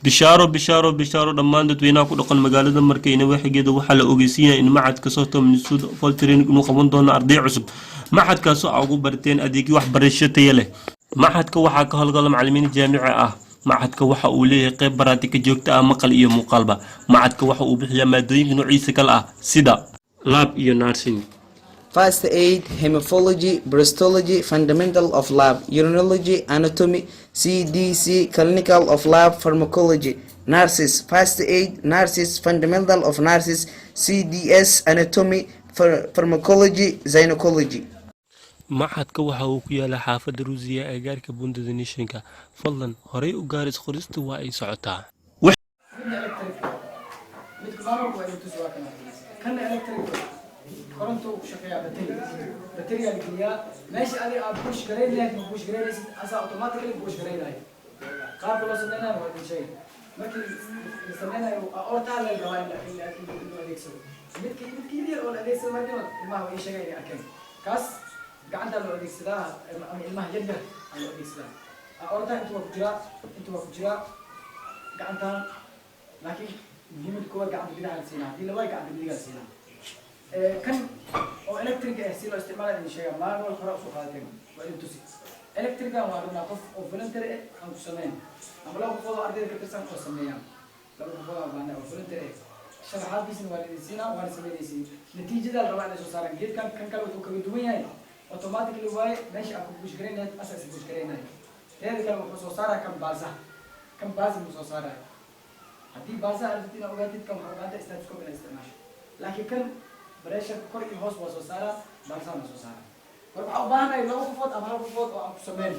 bishaaro dhammaan dadweynaha ku dhaqan magaalada markayna waxigeeda waxaa la ogeysiinaya in macadka sohtam fall training inuu qaban doono arday cusub. Macadkaas oo ugu barteen adeegyo waxbarasho tayo leh. Macadka waxaa ka howlgala macallimiin jaamici ah. Macadka waxa uu leeyahay qayb baraatika joogto ah maqal iyo muuqaalba. Macadka waxa uu bixiyaa maadooyin noociisa kala ah sida lab iyo nursing, First aid, hematology, bristology, fundamental of lab, urinology, anatomy, CDC, clinical of lab, pharmacology, nurses, first aid, nurses, fundamental of nurses, CDS, anatomy, pharmacology, gynecology. Macadka waxa uu ku yaalaa xaafadda Ruusiya ee gaarka Bundada Nishanka. Fadlan horey u gaaris qoristu waa ay socotaa. koronto shaqeeya battery galiya meesha adi aad push gareeyay ma push gareeyay asa automatically push gareeyay qaab loo sameeyay waa in shay markii sameeyay orta la rabaa in adeegsado midkii oo adeegsado markii ilmaha way sheegay arkay kaas gacanta loo adeegsadaa ama ilmaha yadda loo adeegsadaa orta intuu ku jira gacanta laakiin muhiimad koowaad gacanta bidaha siinaa hadii laba gacanta bidaha siinaa كان أو إلكتريك سيلو استعمال الشيء ما هو الخراب سوق هذا وإنتوسي إلكتريك وارنا قف أو فلنتر أو سمين أما لو بفضل أرضي كترسم أو سمين لو بفضل معنا أو فلنتر شرحات بيسن والديسينا وارسمين ديسي نتيجة ده الربع اللي صار جيت كان كانوا توكبيدومي هاي أوتوماتيكلي واي ماشي أكو بوشكرين أساس بوشكرين هاي هذا كان مصوصارة كم بازة مصوصارة هذه بازة أردتنا أوقاتي كم حركات استاتيكو بالاستعمال لكن كان بريشة كل يهوس وصوصارة بارسان وصوصارة. وأبانا يلوه فوت أبانا فوت وأقسمين.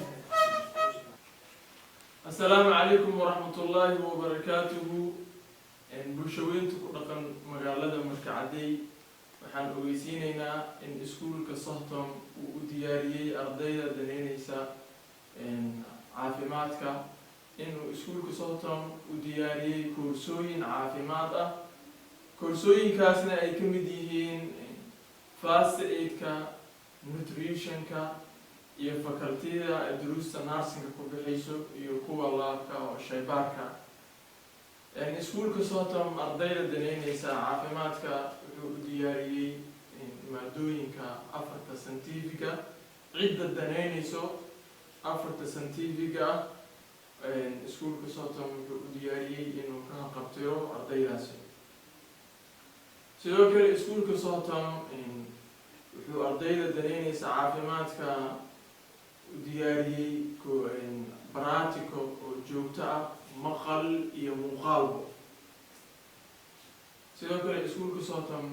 السلام عليكم ورحمة الله وبركاته. إن بشوين تقولكم مجالة مركعدي وحن أويسيننا إن سكول كصهتم ودياري أرضية دنينيسا إن عافيماتك إن سكول كصهتم ودياري كورسوين عافيماتا كورسوين كاسنا أي كمديهين فاست إيدكا نوتريشنكا يفكرتيدا دروس نارسينكا كوبيحيسو يكوا لابكا وشيباركا يعني سكول كصوتم أرضية دنينيسا عافيماتكا ودياري مادوينكا أفرتا سنتيفيكا عدة دنينيسو أفرتا سنتيفيكا سكول كصوتم ودياري إنو كان قبتيرو أرضية sidoo kale iskuulka sohtam wuxuu ardayda daneynaysa caafimaadka u diyaariyey baraatiko oo joogto ah maqal iyo muuqaalba sidoo kale iskuulka sohtam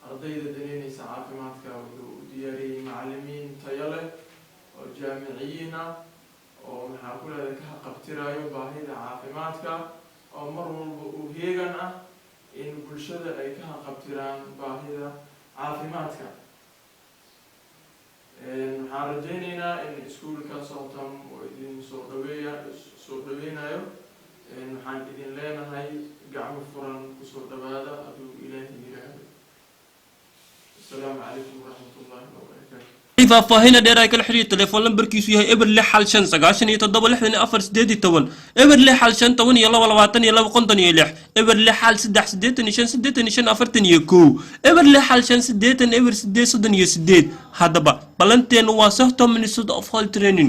ardayda daneynaysa caafimaadka wuxuu u diyaariyey macallimiin tayo leh oo jaamiciyiin ah oo maxaa ku leedahay ka qabtirayo baahida caafimaadka oo mar walba uu heegan ah in bulshada ay ka qabtiraan baahida caafimaadka waxaan rajaynaynaa in iskuulka sohtam oo idin soo dhaweynayo waxaan idin leenahay gacmo furan kusoo dhawaada hadduu ilaahi yiraahdo السلام عليكم ورحمة الله وبركاته faahfaahin dheer ay kala xiriir telefoon lambarkiisu yahay eber 6599764 eber 6522256 eber 638858541 eber 658 eber 838 haddaba balanteenu waa sohtam Ministry of Health Training.